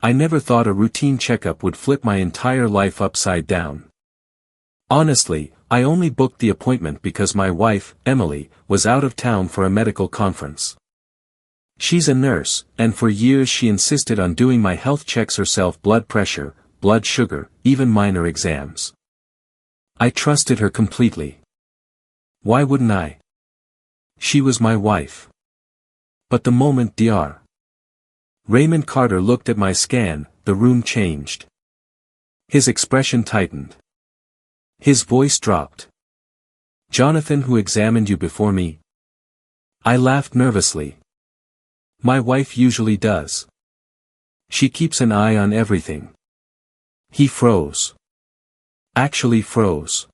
I never thought a routine checkup would flip my entire life upside down. Honestly, I only booked the appointment because my wife, Emily, was out of town for a medical conference. She's a nurse, and for years she insisted on doing my health checks herself: blood pressure, blood sugar, even minor exams. I trusted her completely. Why wouldn't I? She was my wife. But the moment Dr. Raymond Carter looked at my scan, the room changed. His expression tightened. His voice dropped. "Jonathan, who examined you before me?" I laughed nervously. "My wife usually does. She keeps an eye on everything." He froze. Actually froze.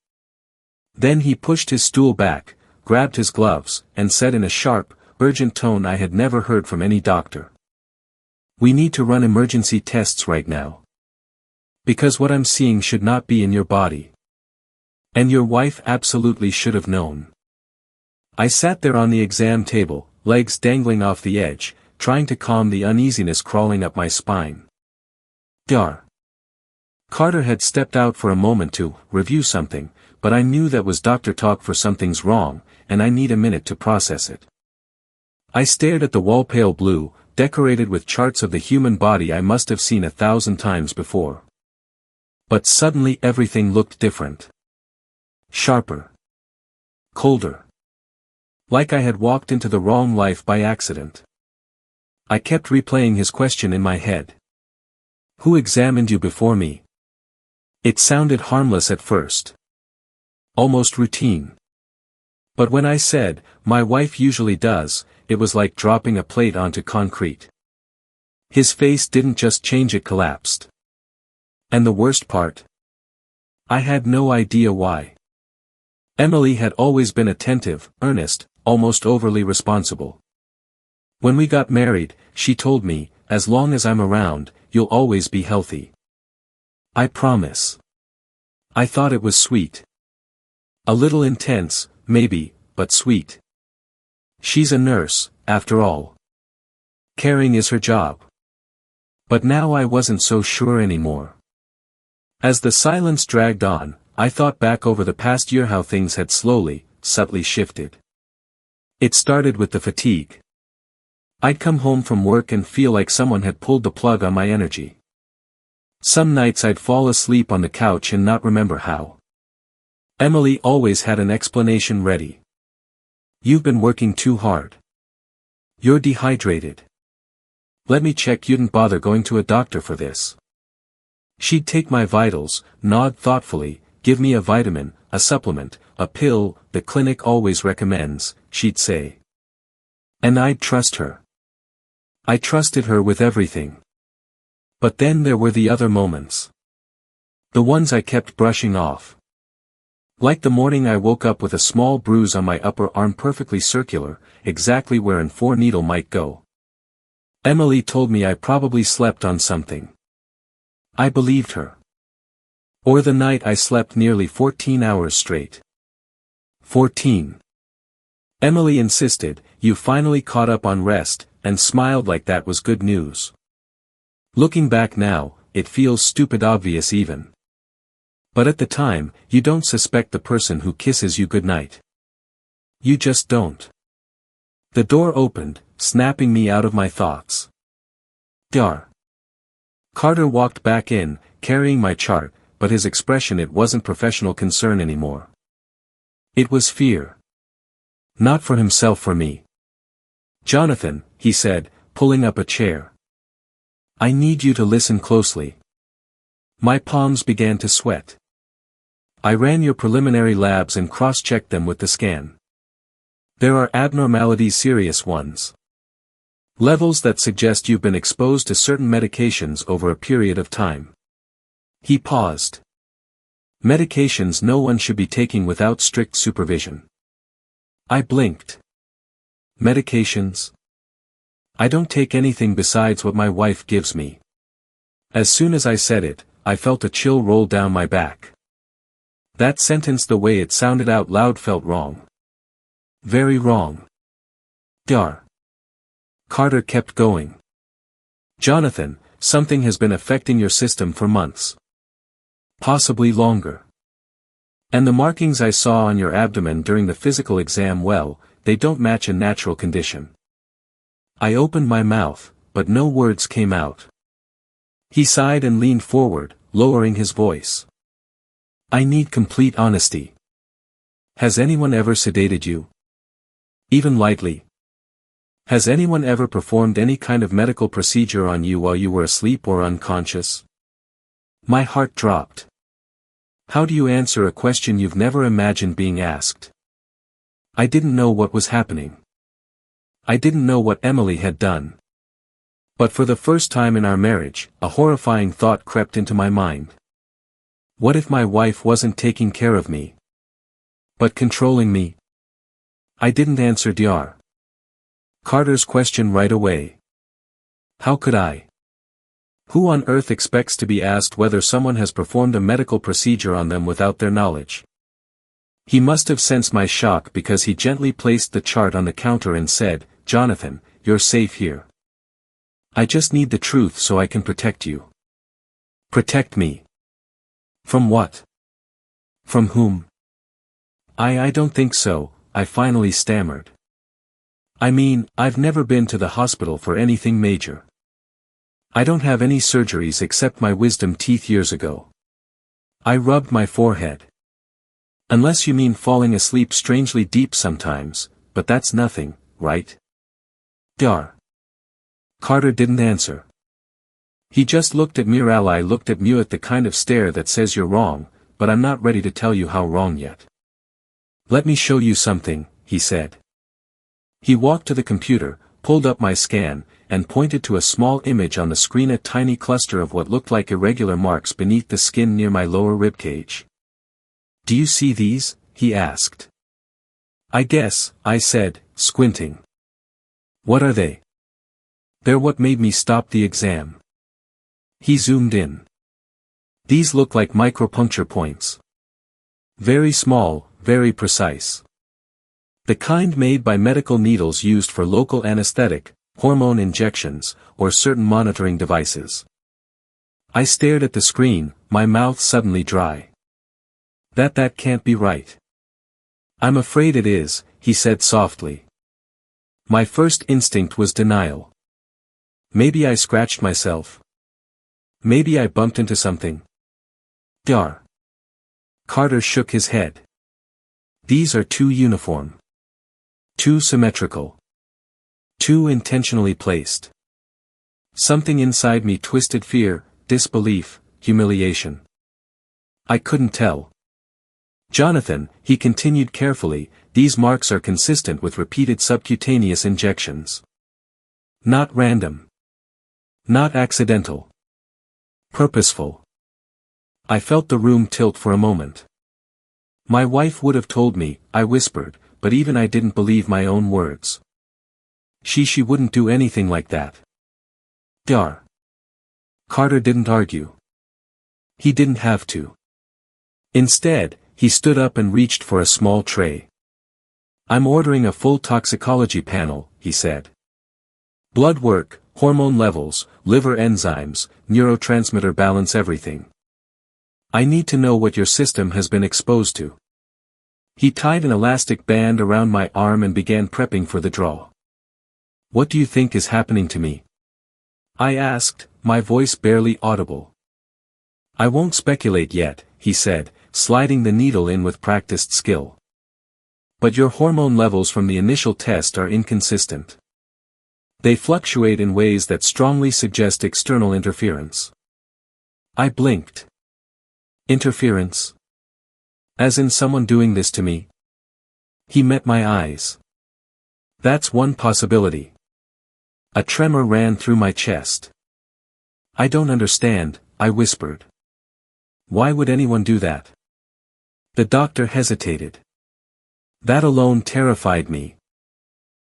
Then he pushed his stool back, grabbed his gloves, and said in a sharp, urgent tone I had never heard from any doctor, "We need to run emergency tests right now. Because what I'm seeing should not be in your body. And your wife absolutely should have known." I sat there on the exam table, legs dangling off the edge, trying to calm the uneasiness crawling up my spine. Dr. Carter had stepped out for a moment to review something, but I knew that was doctor talk for something's wrong, and I need a minute to process it. I stared at the wall, pale blue, decorated with charts of the human body I must have seen 1,000 times before. But suddenly everything looked different. Sharper. Colder. Like I had walked into the wrong life by accident. I kept replaying his question in my head. "Who examined you before me?" It sounded harmless at first. Almost routine. But when I said, "My wife usually does," it was like dropping a plate onto concrete. His face didn't just change, it collapsed. And the worst part? I had no idea why. Emily had always been attentive, earnest, almost overly responsible. When we got married, she told me, "As long as I'm around, you'll always be healthy. I promise." I thought it was sweet. A little intense, maybe, but sweet. She's a nurse, after all. Caring is her job. But now I wasn't so sure anymore. As the silence dragged on, I thought back over the past year, how things had slowly, subtly shifted. It started with the fatigue. I'd come home from work and feel like someone had pulled the plug on my energy. Some nights I'd fall asleep on the couch and not remember how. Emily always had an explanation ready. "You've been working too hard. You're dehydrated. Let me check, you didn't bother going to a doctor for this." She'd take my vitals, nod thoughtfully, give me a vitamin, a supplement, a pill, "The clinic always recommends," she'd say. And I'd trust her. I trusted her with everything. But then there were the other moments. The ones I kept brushing off. Like the morning I woke up with a small bruise on my upper arm, perfectly circular, exactly where an 4-needle might go. Emily told me I probably slept on something. I believed her. Or the night I slept nearly 14 hours straight. 14. Emily insisted, "You finally caught up on rest," and smiled like that was good news. Looking back now, it feels stupid obvious even. But at the time, you don't suspect the person who kisses you goodnight. You just don't. The door opened, snapping me out of my thoughts. Dr. Carter walked back in, carrying my chart, but his expression, it wasn't professional concern anymore. It was fear. Not for himself, for me. "Jonathan," he said, pulling up a chair. "I need you to listen closely." My palms began to sweat. "I ran your preliminary labs and cross-checked them with the scan. There are abnormalities, serious ones. Levels that suggest you've been exposed to certain medications over a period of time." He paused. "Medications no one should be taking without strict supervision." I blinked. "Medications? I don't take anything besides what my wife gives me." As soon as I said it, I felt a chill roll down my back. That sentence, the way it sounded out loud, felt wrong. Very wrong. Dr. Carter kept going. "Jonathan, Something has been affecting your system for months. Possibly longer. And the markings I saw on your abdomen during the physical exam, well, they don't match a natural condition. I opened my mouth, but no words came out. He sighed and leaned forward, lowering his voice. I need complete honesty. Has anyone ever sedated you? Even lightly? Has anyone ever performed any kind of medical procedure on you while you were asleep or unconscious? My heart dropped. How do you answer a question you've never imagined being asked? I didn't know what was happening. I didn't know what Emily had done. But for the first time in our marriage, a horrifying thought crept into my mind. What if my wife wasn't taking care of me, but controlling me? I didn't answer Dr. Carter's question right away. How could I? Who on earth expects to be asked whether someone has performed a medical procedure on them without their knowledge? He must have sensed my shock because he gently placed the chart on the counter and said, Jonathan, you're safe here. I just need the truth so I can protect you. Protect me. From what? From whom? I don't think so, I finally stammered. I mean, I've never been to the hospital for anything major. I don't have any surgeries except my wisdom teeth years ago. I rubbed my forehead. Unless you mean falling asleep strangely deep sometimes, but that's nothing, right? Dr. Carter didn't answer. He just looked at me. I looked at Mew at the kind of stare that says you're wrong, but I'm not ready to tell you how wrong yet. Let me show you something, he said. He walked to the computer, pulled up my scan, and pointed to a small image on the screen, a tiny cluster of what looked like irregular marks beneath the skin near my lower ribcage. Do you see these? He asked. I guess, I said, squinting. What are they? They're what made me stop the exam. He zoomed in. These look like micropuncture points. Very small, very precise. The kind made by medical needles used for local anesthetic, hormone injections, or certain monitoring devices. I stared at the screen, my mouth suddenly dry. That can't be right. I'm afraid it is, he said softly. My first instinct was denial. Maybe I scratched myself. Maybe I bumped into something. Dr. Carter shook his head. These are too uniform. Too symmetrical. Too intentionally placed. Something inside me twisted fear, disbelief, humiliation. I couldn't tell. Jonathan, he continued carefully, these marks are consistent with repeated subcutaneous injections. Not random. Not accidental. Purposeful. I felt the room tilt for a moment. My wife would have told me, I whispered, but even I didn't believe my own words. She wouldn't do anything like that. Dr. Carter didn't argue. He didn't have to. Instead, he stood up and reached for a small tray. I'm ordering a full toxicology panel, he said. Blood work, hormone levels, liver enzymes, neurotransmitter balance, everything. I need to know what your system has been exposed to. He tied an elastic band around my arm and began prepping for the draw. What do you think is happening to me? I asked, my voice barely audible. I won't speculate yet, he said, sliding the needle in with practiced skill. But your hormone levels from the initial test are inconsistent. They fluctuate in ways that strongly suggest external interference. I blinked. Interference? As in someone doing this to me? He met my eyes. That's one possibility. A tremor ran through my chest. I don't understand, I whispered. Why would anyone do that? The doctor hesitated. That alone terrified me.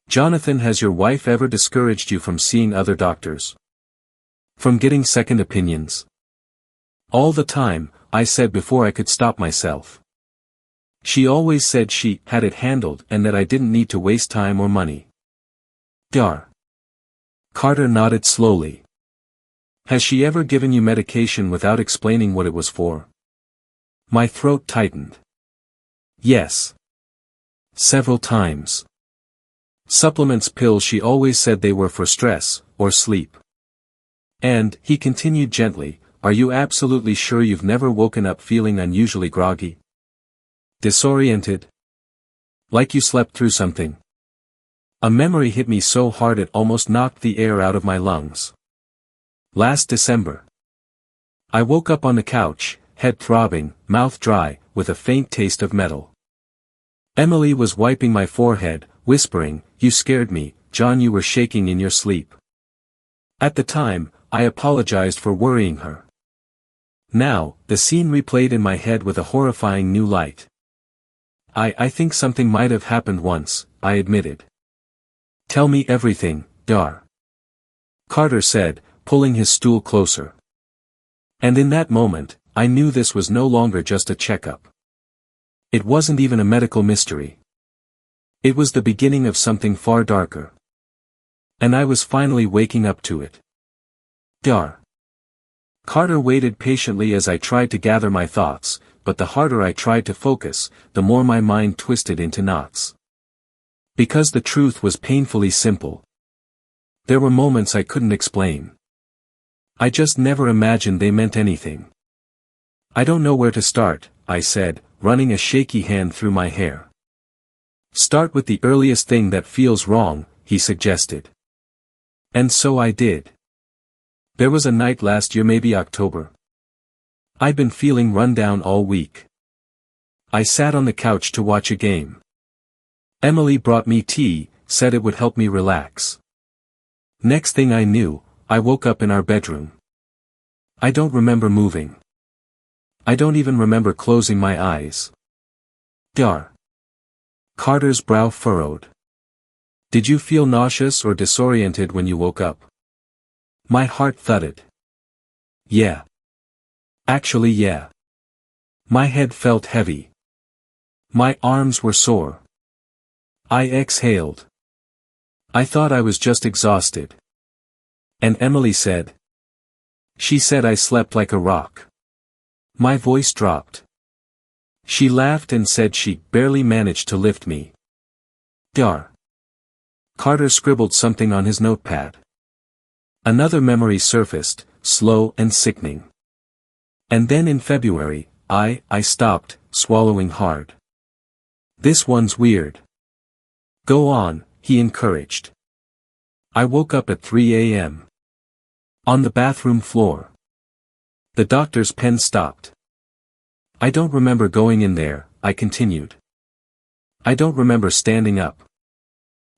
Jonathan, has your wife ever discouraged you from seeing other doctors? From getting second opinions? All the time, I said before I could stop myself. She always said she had it handled and that I didn't need to waste time or money. Dr. Carter nodded slowly. Has she ever given you medication without explaining what it was for? My throat tightened. Yes. Several times. Supplements, pills, she always said they were for stress, or sleep. And, he continued gently, are you absolutely sure you've never woken up feeling unusually groggy? Disoriented? Like you slept through something? A memory hit me so hard it almost knocked the air out of my lungs. Last December. I woke up on the couch, head throbbing, mouth dry, with a faint taste of metal. Emily was wiping my forehead, whispering, you scared me, John, you were shaking in your sleep. At the time, I apologized for worrying her. Now, the scene replayed in my head with a horrifying new light. I think something might have happened once, I admitted. Tell me everything, Dar. Carter said, pulling his stool closer. And in that moment, I knew this was no longer just a checkup. It wasn't even a medical mystery. It was the beginning of something far darker. And I was finally waking up to it. Dar. Carter waited patiently as I tried to gather my thoughts, but the harder I tried to focus, the more my mind twisted into knots. Because the truth was painfully simple. There were moments I couldn't explain. I just never imagined they meant anything. I don't know where to start, I said, running a shaky hand through my hair. Start with the earliest thing that feels wrong, he suggested. And so I did. There was a night last year, maybe October. I'd been feeling run down all week. I sat on the couch to watch a game. Emily brought me tea, said it would help me relax. Next thing I knew, I woke up in our bedroom. I don't remember moving. I don't even remember closing my eyes. Dar. Carter's brow furrowed. Did you feel nauseous or disoriented when you woke up? My heart thudded. Yeah. Actually, yeah. My head felt heavy. My arms were sore. I exhaled. I thought I was just exhausted. And Emily said. She said I slept like a rock. My voice dropped. She laughed and said she barely managed to lift me. Dar. Carter scribbled something on his notepad. Another memory surfaced, slow and sickening. And then in February, I stopped, swallowing hard. This one's weird. Go on, he encouraged. I woke up at 3 a.m. On the bathroom floor. The doctor's pen stopped. I don't remember going in there, I continued. I don't remember standing up.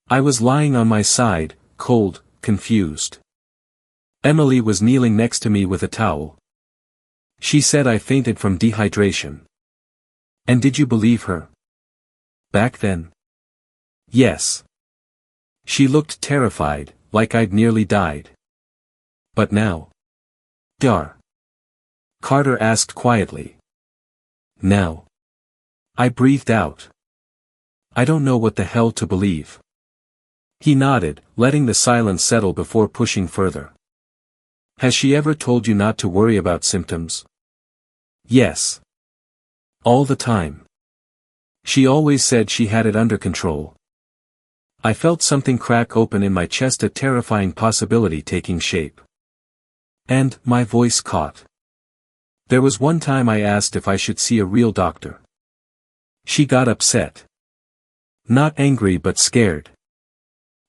I was lying on my side, cold, confused. Emily was kneeling next to me with a towel. She said I fainted from dehydration. And did you believe her? Back then? Yes. She looked terrified, like I'd nearly died. But now? Dar. Carter asked quietly. Now? I breathed out. I don't know what the hell to believe. He nodded, letting the silence settle before pushing further. Has she ever told you not to worry about symptoms? Yes. All the time. She always said she had it under control. I felt something crack open in my chest, a terrifying possibility taking shape. And my voice caught. There was one time I asked if I should see a real doctor. She got upset. Not angry but scared.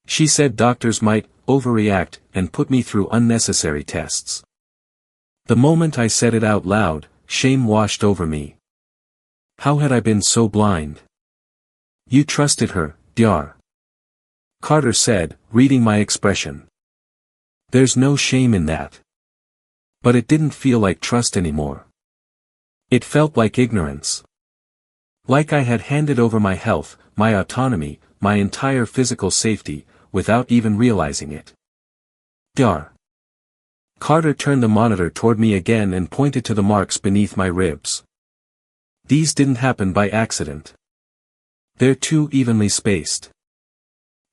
She said doctors might overreact and put me through unnecessary tests. The moment I said it out loud, shame washed over me. How had I been so blind? You trusted her, Dar. Carter said, reading my expression. There's no shame in that. But it didn't feel like trust anymore. It felt like ignorance. Like I had handed over my health, my autonomy, my entire physical safety, without even realizing it. Dar. Carter turned the monitor toward me again and pointed to the marks beneath my ribs. These didn't happen by accident. They're too evenly spaced.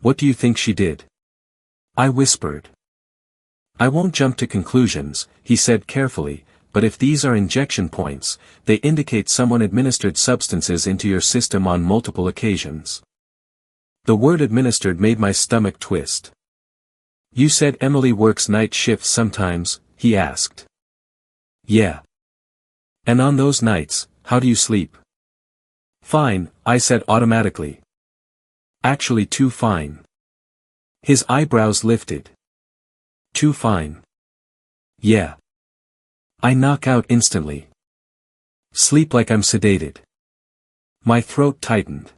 What do you think she did? I whispered. I won't jump to conclusions, he said carefully, but if these are injection points, they indicate someone administered substances into your system on multiple occasions. The word administered made my stomach twist. You said Emily works night shifts sometimes, he asked. Yeah. And on those nights, how do you sleep? Fine, I said automatically. Actually too fine. His eyebrows lifted. Too fine. Yeah. I knock out instantly. Sleep like I'm sedated. My throat tightened.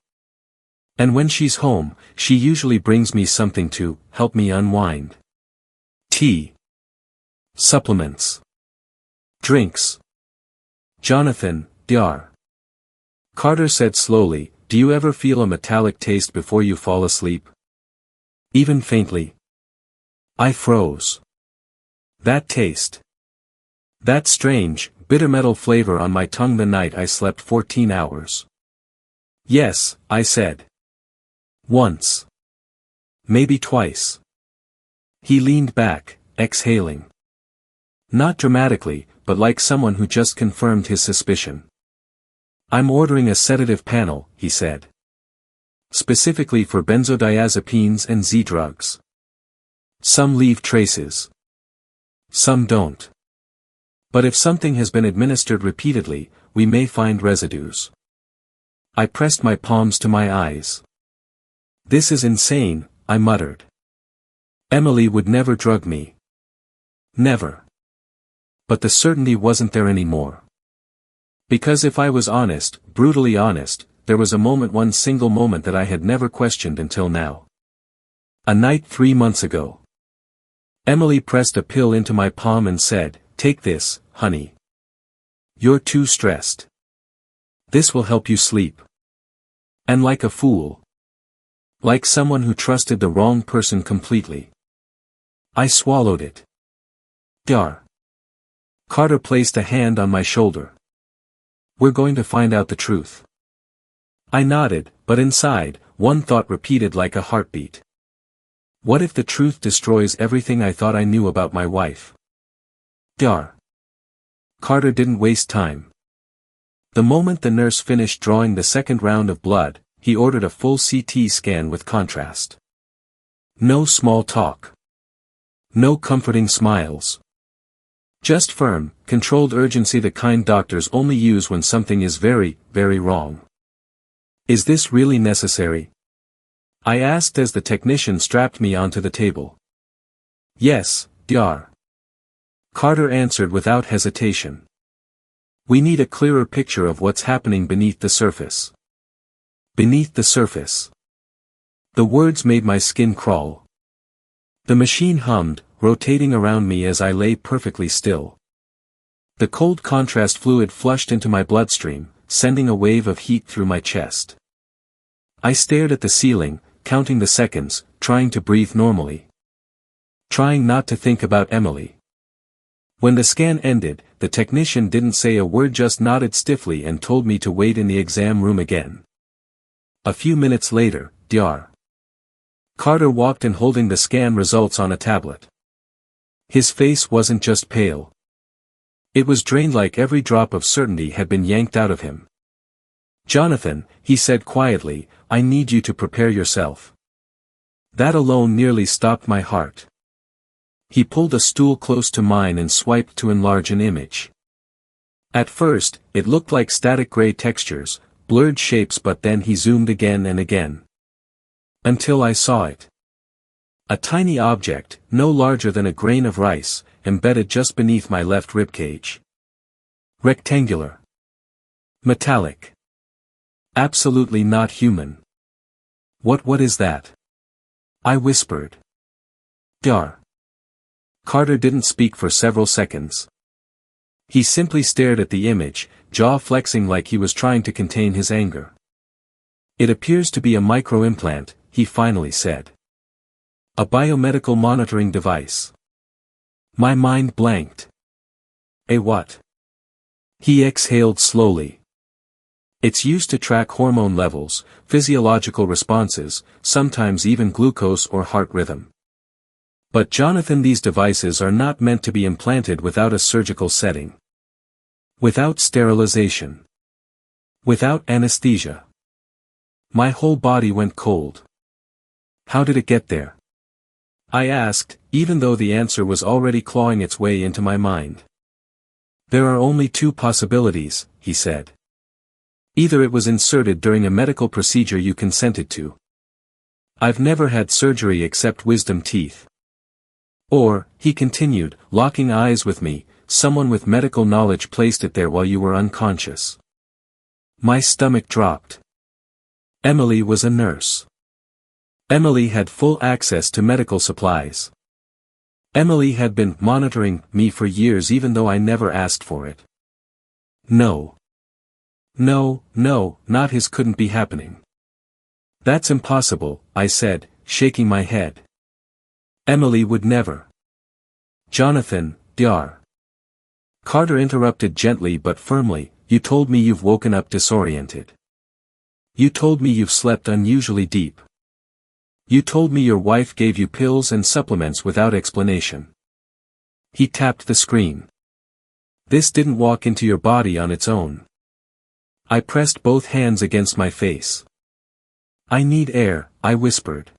And when she's home, she usually brings me something to help me unwind. Tea. Supplements. Drinks. Jonathan, Dr. Carter said slowly, do you ever feel a metallic taste before you fall asleep? Even faintly? I froze. That taste. That strange, bitter metal flavor on my tongue the night I slept 14 hours. Yes, I said. Once. Maybe twice. He leaned back, exhaling. Not dramatically, but like someone who just confirmed his suspicion. I'm ordering a sedative panel, he said. Specifically for benzodiazepines and Z-drugs. Some leave traces. Some don't. But if something has been administered repeatedly, we may find residues. I pressed my palms to my eyes. This is insane, I muttered. Emily would never drug me. Never. But the certainty wasn't there anymore. Because if I was honest, brutally honest, there was a moment, one single moment that I had never questioned until now. A night 3 months ago. Emily pressed a pill into my palm and said, take this, honey. You're too stressed. This will help you sleep. And like a fool. Like someone who trusted the wrong person completely. I swallowed it. Dr. Carter placed a hand on my shoulder. We're going to find out the truth. I nodded, but inside, one thought repeated like a heartbeat. What if the truth destroys everything I thought I knew about my wife? Dr. Carter didn't waste time. The moment the nurse finished drawing the second round of blood, he ordered a full CT scan with contrast. No small talk. No comforting smiles. Just firm, controlled urgency, the kind doctors only use when something is very, very wrong. Is this really necessary? I asked as the technician strapped me onto the table. Yes, Dr. Carter answered without hesitation. We need a clearer picture of what's happening beneath the surface. Beneath the surface. The words made my skin crawl. The machine hummed, rotating around me as I lay perfectly still. The cold contrast fluid flushed into my bloodstream, sending a wave of heat through my chest. I stared at the ceiling, counting the seconds, trying to breathe normally. Trying not to think about Emily. When the scan ended, the technician didn't say a word, just nodded stiffly and told me to wait in the exam room again. A few minutes later, Dr. Carter walked in holding the scan results on a tablet. His face wasn't just pale. It was drained, like every drop of certainty had been yanked out of him. Jonathan, he said quietly, I need you to prepare yourself. That alone nearly stopped my heart. He pulled a stool close to mine and swiped to enlarge an image. At first, it looked like static gray textures, blurred shapes, but then he zoomed again and again. Until I saw it. A tiny object, no larger than a grain of rice, embedded just beneath my left ribcage. Rectangular. Metallic. Absolutely not human. What is that? I whispered. Dr. Carter didn't speak for several seconds. He simply stared at the image, jaw flexing like he was trying to contain his anger. It appears to be a micro-implant, he finally said. A biomedical monitoring device. My mind blanked. A what? He exhaled slowly. It's used to track hormone levels, physiological responses, sometimes even glucose or heart rhythm. But Jonathan, these devices are not meant to be implanted without a surgical setting. Without sterilization. Without anesthesia. My whole body went cold. How did it get there? I asked, even though the answer was already clawing its way into my mind. There are only two possibilities, he said. Either it was inserted during a medical procedure you consented to. I've never had surgery except wisdom teeth. Or, he continued, locking eyes with me, someone with medical knowledge placed it there while you were unconscious. My stomach dropped. Emily was a nurse. Emily had full access to medical supplies. Emily had been monitoring me for years even though I never asked for it. No. No, not his couldn't be happening. That's impossible, I said, shaking my head. Emily would never. Jonathan, Dr. Carter interrupted gently but firmly, you told me you've woken up disoriented. You told me you've slept unusually deep. You told me your wife gave you pills and supplements without explanation. He tapped the screen. This didn't walk into your body on its own. I pressed both hands against my face. I need air, I whispered.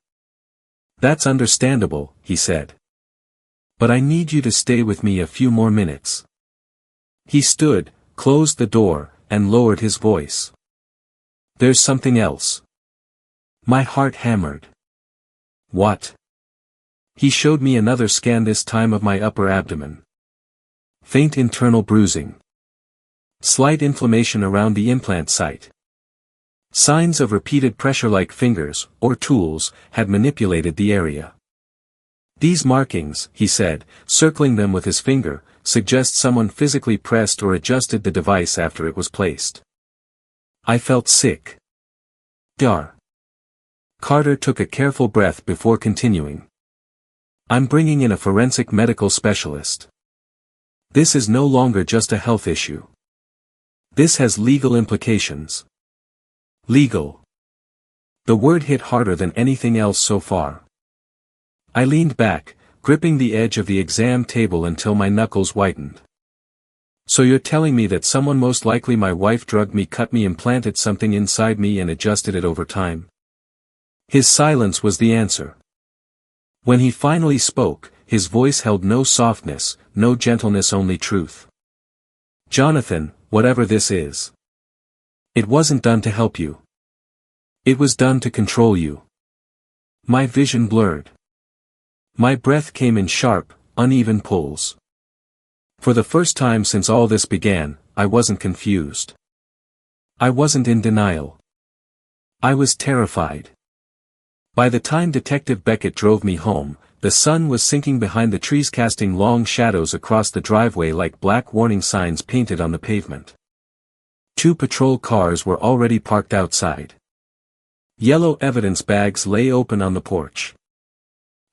That's understandable, he said. But I need you to stay with me a few more minutes. He stood, closed the door, and lowered his voice. There's something else. My heart hammered. What? He showed me another scan, this time of my upper abdomen. Faint internal bruising. Slight inflammation around the implant site. Signs of repeated pressure like fingers, or tools, had manipulated the area. These markings, he said, circling them with his finger, suggest someone physically pressed or adjusted the device after it was placed. I felt sick. Dr. Carter took a careful breath before continuing. I'm bringing in a forensic medical specialist. This is no longer just a health issue. This has legal implications. Legal. The word hit harder than anything else so far. I leaned back, gripping the edge of the exam table until my knuckles whitened. So you're telling me that someone, most likely my wife, drugged me, cut me, implanted something inside me and adjusted it over time? His silence was the answer. When he finally spoke, his voice held no softness, no gentleness, only truth. Jonathan, whatever this is. It wasn't done to help you. It was done to control you. My vision blurred. My breath came in sharp, uneven pulls. For the first time since all this began, I wasn't confused. I wasn't in denial. I was terrified. By the time Detective Beckett drove me home, the sun was sinking behind the trees, casting long shadows across the driveway like black warning signs painted on the pavement. 2 patrol cars were already parked outside. Yellow evidence bags lay open on the porch.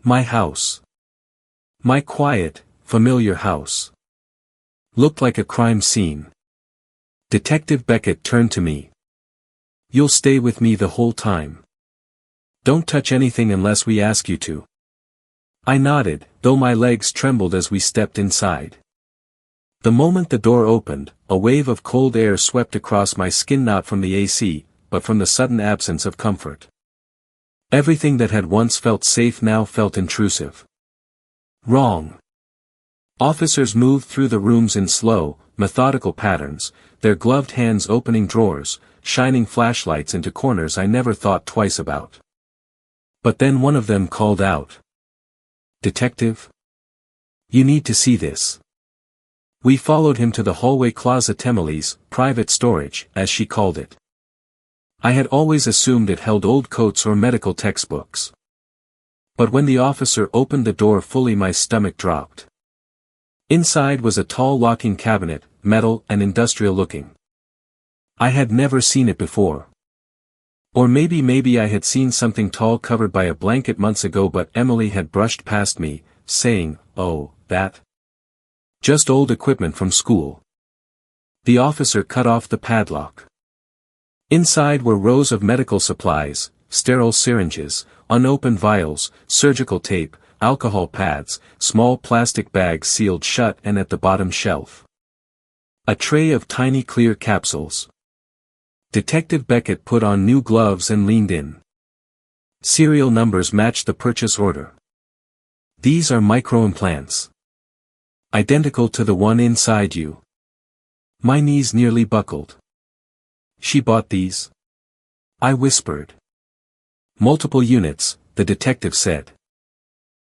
My house. My quiet, familiar house. Looked like a crime scene. Detective Beckett turned to me. You'll stay with me the whole time. Don't touch anything unless we ask you to. I nodded, though my legs trembled as we stepped inside. The moment the door opened, a wave of cold air swept across my skin, not from the AC, but from the sudden absence of comfort. Everything that had once felt safe now felt intrusive. Wrong. Officers moved through the rooms in slow, methodical patterns, their gloved hands opening drawers, shining flashlights into corners I never thought twice about. But then one of them called out. Detective? You need to see this. We followed him to the hallway closet, Emily's private storage, as she called it. I had always assumed it held old coats or medical textbooks. But when the officer opened the door fully, my stomach dropped. Inside was a tall locking cabinet, metal and industrial looking. I had never seen it before. Or maybe I had seen something tall covered by a blanket months ago, but Emily had brushed past me, saying, "Oh, that? Just old equipment from school." The officer cut off the padlock. Inside were rows of medical supplies, sterile syringes, unopened vials, surgical tape, alcohol pads, small plastic bags sealed shut and at the bottom shelf. A tray of tiny clear capsules. Detective Beckett put on new gloves and leaned in. Serial numbers matched the purchase order. These are micro-implants. Identical to the one inside you. My knees nearly buckled. She bought these? I whispered. Multiple units, the detective said.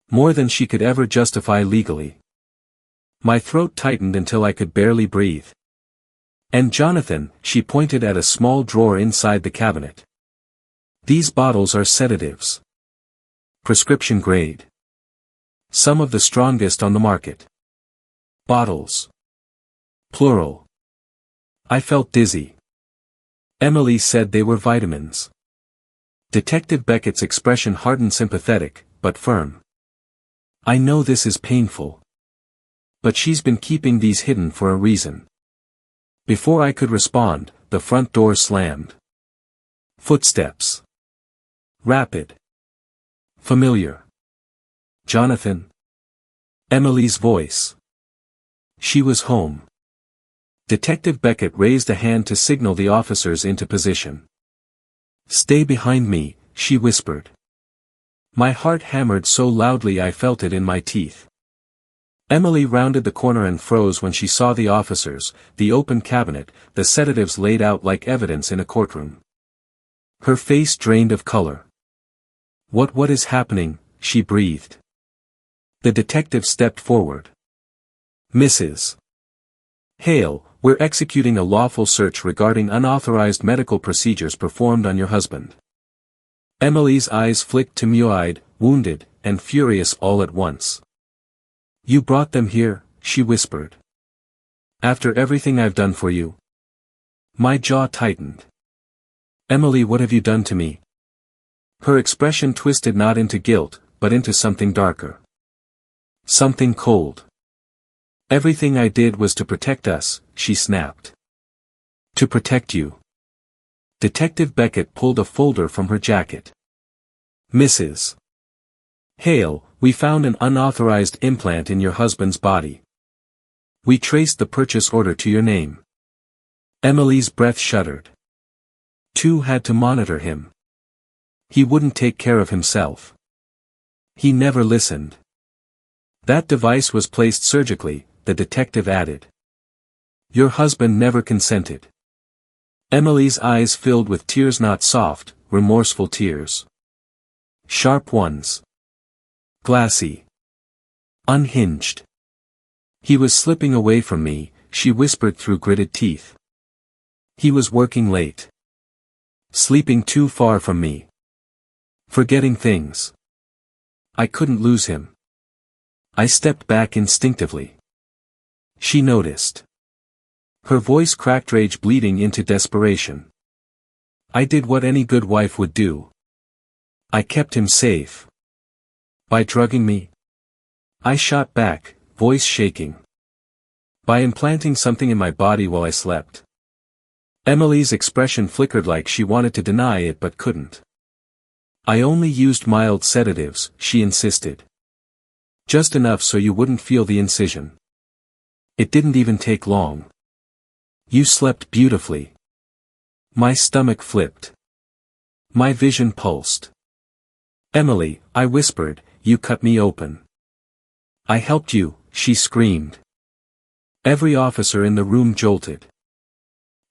More than she could ever justify legally. My throat tightened until I could barely breathe. And Jonathan, she pointed at a small drawer inside the cabinet. These bottles are sedatives. Prescription grade. Some of the strongest on the market. Bottles. Plural. I felt dizzy. Emily said they were vitamins. Detective Beckett's expression hardened, sympathetic, but firm. I know this is painful. But she's been keeping these hidden for a reason. Before I could respond, the front door slammed. Footsteps. Rapid. Familiar. Jonathan. Emily's voice. She was home. Detective Beckett raised a hand to signal the officers into position. Stay behind me, she whispered. My heart hammered so loudly I felt it in my teeth. Emily rounded the corner and froze when she saw the officers, the open cabinet, the sedatives laid out like evidence in a courtroom. Her face drained of color. What is happening? She breathed. The detective stepped forward. Mrs. Hale, we're executing a lawful search regarding unauthorized medical procedures performed on your husband. Emily's eyes flicked tomb-eyed, wounded, and furious all at once. You brought them here, she whispered. After everything I've done for you. My jaw tightened. Emily, what have you done to me? Her expression twisted not into guilt, but into something darker. Something cold. Everything I did was to protect us, she snapped. To protect you. Detective Beckett pulled a folder from her jacket. Mrs. Hale, we found an unauthorized implant in your husband's body. We traced the purchase order to your name. Emily's breath shuddered. Two had to monitor him. He wouldn't take care of himself. He never listened. That device was placed surgically, the detective added. Your husband never consented. Emily's eyes filled with tears, not soft, remorseful tears. Sharp ones. Glassy. Unhinged. He was slipping away from me, she whispered through gritted teeth. He was working late. Sleeping too far from me. Forgetting things. I couldn't lose him. I stepped back instinctively. She noticed. Her voice cracked, rage bleeding into desperation. I did what any good wife would do. I kept him safe. By drugging me? I shot back, voice shaking. By implanting something in my body while I slept. Emily's expression flickered like she wanted to deny it but couldn't. I only used mild sedatives, she insisted. Just enough so you wouldn't feel the incision. It didn't even take long. You slept beautifully. My stomach flipped. My vision pulsed. Emily, I whispered, you cut me open. I helped you, she screamed. Every officer in the room jolted.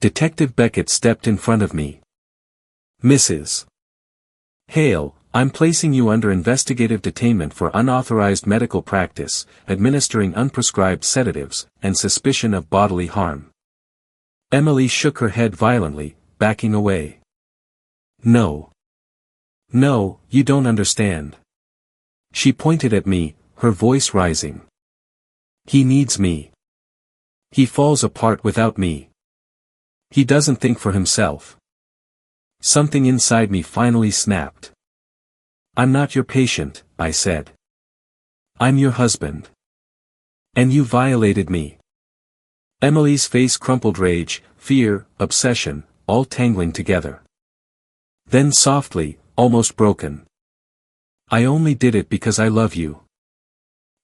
Detective Beckett stepped in front of me. Mrs. Hale, I'm placing you under investigative detainment for unauthorized medical practice, administering unprescribed sedatives, and suspicion of bodily harm. Emily shook her head violently, backing away. No. No, you don't understand. She pointed at me, her voice rising. He needs me. He falls apart without me. He doesn't think for himself. Something inside me finally snapped. I'm not your patient, I said. I'm your husband. And you violated me. Emily's face crumpled, rage, fear, obsession, all tangling together. Then softly, almost broken. I only did it because I love you.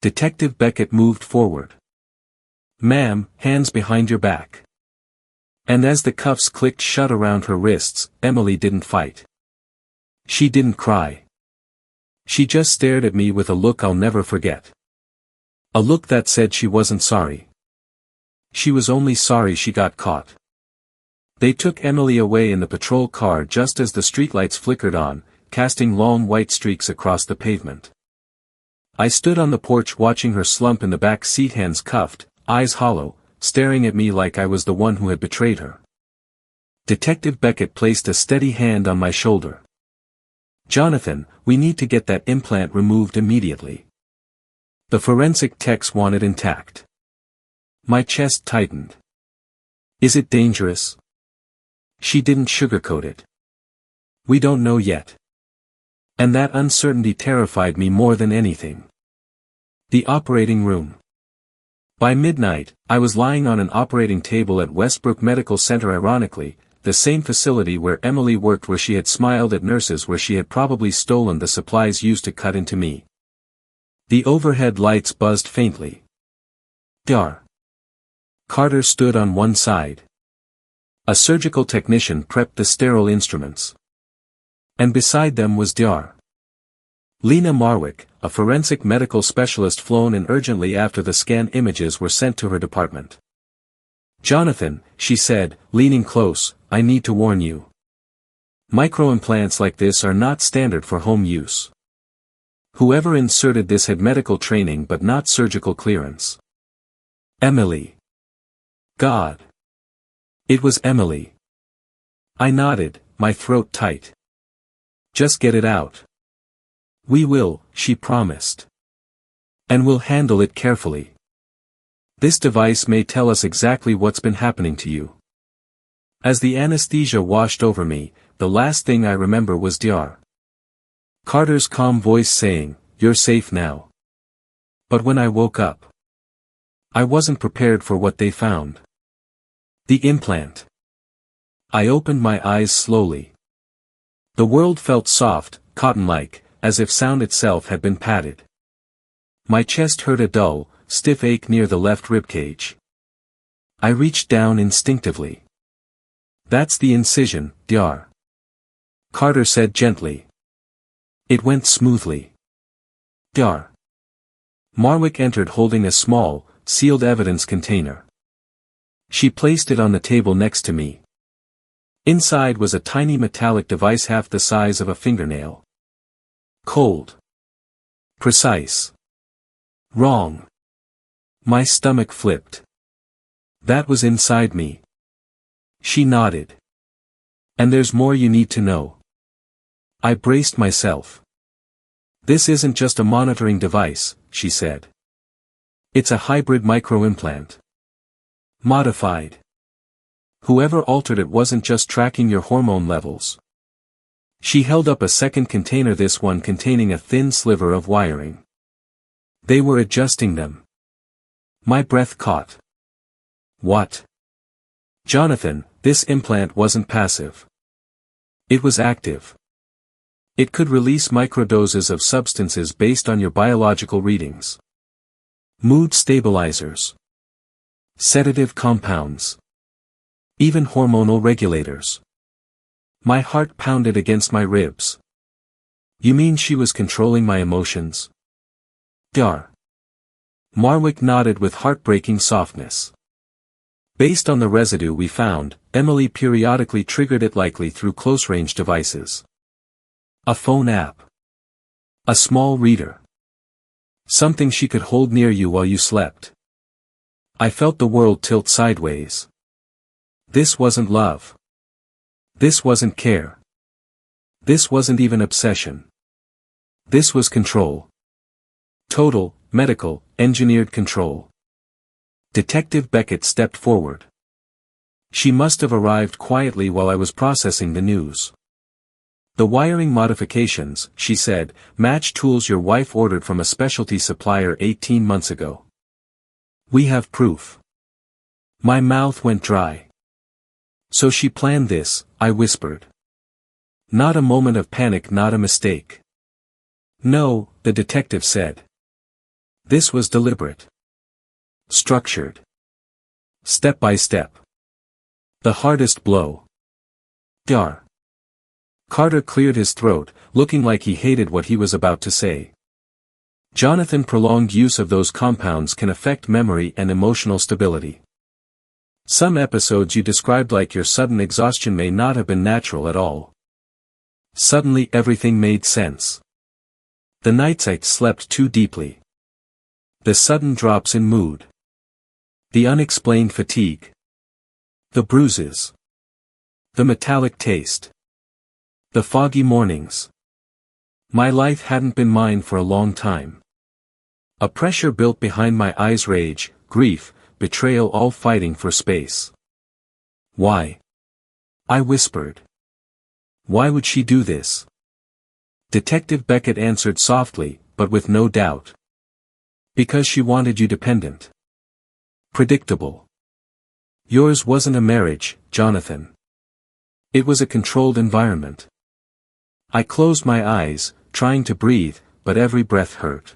Detective Beckett moved forward. "Ma'am, hands behind your back." And as the cuffs clicked shut around her wrists, Emily didn't fight. She didn't cry. She just stared at me with a look I'll never forget. A look that said she wasn't sorry. She was only sorry she got caught. They took Emily away in the patrol car just as the streetlights flickered on, casting long white streaks across the pavement. I stood on the porch watching her slump in the back seat, hands cuffed, eyes hollow, staring at me like I was the one who had betrayed her. Detective Beckett placed a steady hand on my shoulder. "Jonathan, we need to get that implant removed immediately. The forensic techs want it intact." My chest tightened. "Is it dangerous?" She didn't sugarcoat it. "We don't know yet." And that uncertainty terrified me more than anything. The operating room. By midnight, I was lying on an operating table at Westbrook Medical Center, ironically, the same facility where Emily worked, where she had smiled at nurses, where she had probably stolen the supplies used to cut into me. The overhead lights buzzed faintly. Dar. Carter stood on one side. A surgical technician prepped the sterile instruments. And beside them was Dar. Lena Marwick, a forensic medical specialist flown in urgently after the scan images were sent to her department. "Jonathan," she said, leaning close, "I need to warn you. Micro-implants like this are not standard for home use. Whoever inserted this had medical training but not surgical clearance." Emily. God. It was Emily. I nodded, my throat tight. "Just get it out." "We will," she promised. "And we'll handle it carefully. This device may tell us exactly what's been happening to you." As the anesthesia washed over me, the last thing I remember was Dr. Carter's calm voice saying, "You're safe now." But when I woke up, I wasn't prepared for what they found. The implant. I opened my eyes slowly. The world felt soft, cotton-like, as if sound itself had been padded. My chest hurt a dull, stiff ache near the left ribcage. I reached down instinctively. "That's the incision, Dr. Carter said gently. It went smoothly. Dr. Marwick entered holding a small, sealed evidence container. She placed it on the table next to me. Inside was a tiny metallic device half the size of a fingernail. Cold. Precise. Wrong. My stomach flipped. That was inside me. She nodded. "And there's more you need to know." I braced myself. "This isn't just a monitoring device," she said. "It's a hybrid micro-implant. Modified. Whoever altered it wasn't just tracking your hormone levels." She held up a second container, this one containing a thin sliver of wiring. "They were adjusting them." My breath caught. "What?" "Jonathan, this implant wasn't passive. It was active. It could release microdoses of substances based on your biological readings. Mood stabilizers. Sedative compounds. Even hormonal regulators." My heart pounded against my ribs. "You mean she was controlling my emotions?" Dr. Marwick nodded with heartbreaking softness. "Based on the residue we found, Emily periodically triggered it, likely through close-range devices. A phone app. A small reader. Something she could hold near you while you slept." I felt the world tilt sideways. This wasn't love. This wasn't care. This wasn't even obsession. This was control. Total, medical, engineered control. Detective Beckett stepped forward. She must have arrived quietly while I was processing the news. "The wiring modifications," she said, "match tools your wife ordered from a specialty supplier 18 months ago. We have proof." My mouth went dry. "So she planned this," I whispered. "Not a moment of panic, not a mistake." "No," the detective said. This was deliberate. Structured. Step by step. The hardest blow. Dar. Carter cleared his throat, looking like he hated what he was about to say. Jonathan, prolonged use of those compounds can affect memory and emotional stability. Some episodes you described like your sudden exhaustion may not have been natural at all. Suddenly everything made sense. The nights I slept too deeply. The sudden drops in mood. The unexplained fatigue. The bruises. The metallic taste. The foggy mornings. My life hadn't been mine for a long time. A pressure built behind my eyes, rage, grief, betrayal, all fighting for space. Why? I whispered. Why would she do this? Detective Beckett answered softly, but with no doubt. Because she wanted you dependent. Predictable. Yours wasn't a marriage, Jonathan. It was a controlled environment. I closed my eyes, trying to breathe, but every breath hurt.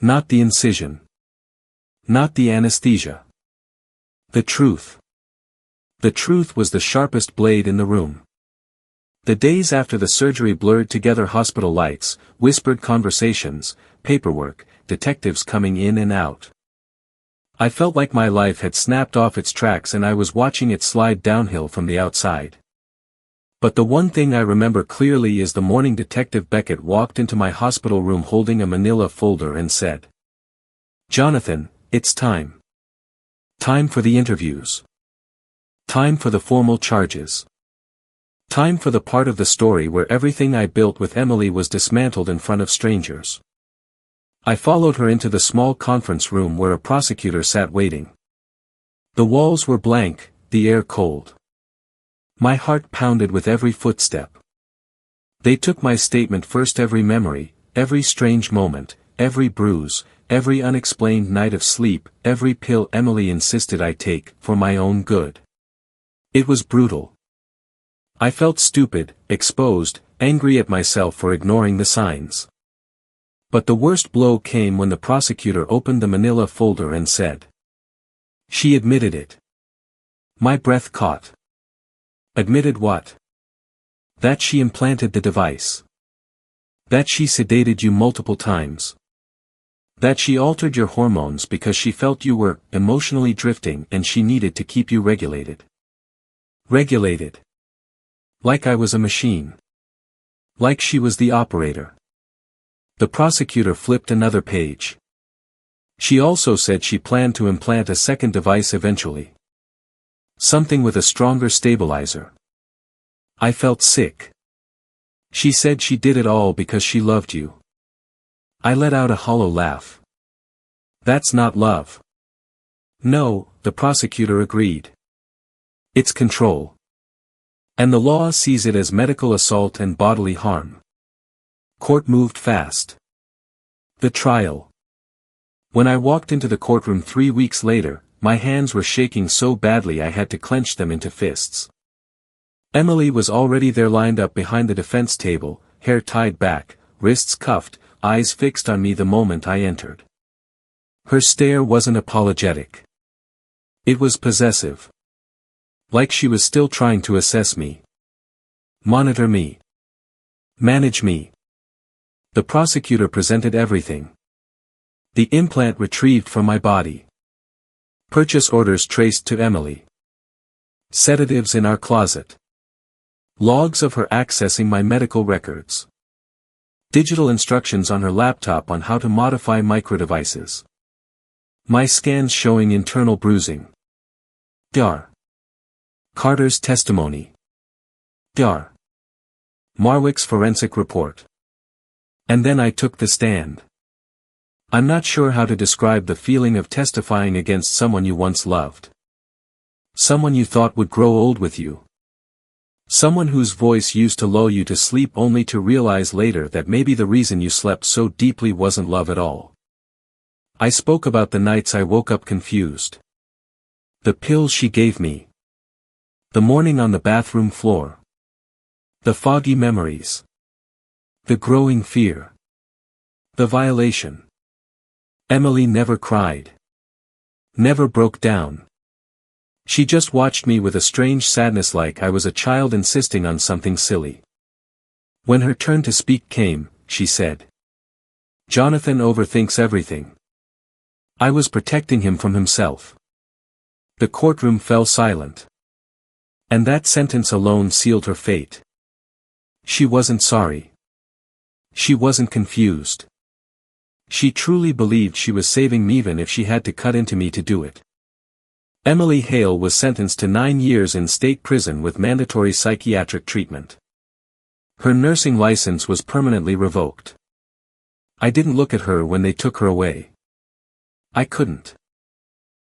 Not the incision. Not the anesthesia. The truth. The truth was the sharpest blade in the room. The days after the surgery blurred together hospital lights, whispered conversations, paperwork, detectives coming in and out. I felt like my life had snapped off its tracks and I was watching it slide downhill from the outside. But the one thing I remember clearly is the morning Detective Beckett walked into my hospital room holding a manila folder and said, "Jonathan, it's time. Time for the interviews. Time for the formal charges. Time for the part of the story where everything I built with Emily was dismantled in front of strangers." I followed her into the small conference room where a prosecutor sat waiting. The walls were blank, the air cold. My heart pounded with every footstep. They took my statement first, every memory, every strange moment, every bruise, every unexplained night of sleep, every pill Emily insisted I take, for my own good. It was brutal. I felt stupid, exposed, angry at myself for ignoring the signs. But the worst blow came when the prosecutor opened the manila folder and said, "She admitted it." My breath caught. Admitted what? That she implanted the device. That she sedated you multiple times. That she altered your hormones because she felt you were emotionally drifting and she needed to keep you regulated. Regulated. Like I was a machine. Like she was the operator. The prosecutor flipped another page. She also said she planned to implant a second device eventually. Something with a stronger stabilizer. I felt sick. She said she did it all because she loved you. I let out a hollow laugh. That's not love. No, the prosecutor agreed. It's control. And the law sees it as medical assault and bodily harm. Court moved fast. The trial. When I walked into the courtroom 3 weeks later, my hands were shaking so badly I had to clench them into fists. Emily was already there, lined up behind the defense table, hair tied back, wrists cuffed, eyes fixed on me the moment I entered. Her stare wasn't apologetic. It was possessive. Like she was still trying to assess me. Monitor me. Manage me. The prosecutor presented everything. The implant retrieved from my body. Purchase orders traced to Emily. Sedatives in our closet. Logs of her accessing my medical records. Digital instructions on her laptop on how to modify microdevices. My scans showing internal bruising. Dar. Carter's testimony. Dar. Marwick's forensic report. And then I took the stand. I'm not sure how to describe the feeling of testifying against someone you once loved. Someone you thought would grow old with you. Someone whose voice used to lull you to sleep, only to realize later that maybe the reason you slept so deeply wasn't love at all. I spoke about the nights I woke up confused. The pills she gave me. The morning on the bathroom floor. The foggy memories. The growing fear. The violation. Emily never cried. Never broke down. She just watched me with a strange sadness like I was a child insisting on something silly. When her turn to speak came, she said, "Jonathan overthinks everything." I was protecting him from himself. The courtroom fell silent. And that sentence alone sealed her fate. She wasn't sorry. She wasn't confused. She truly believed she was saving me even if she had to cut into me to do it. Emily Hale was sentenced to 9 years in state prison with mandatory psychiatric treatment. Her nursing license was permanently revoked. I didn't look at her when they took her away. I couldn't.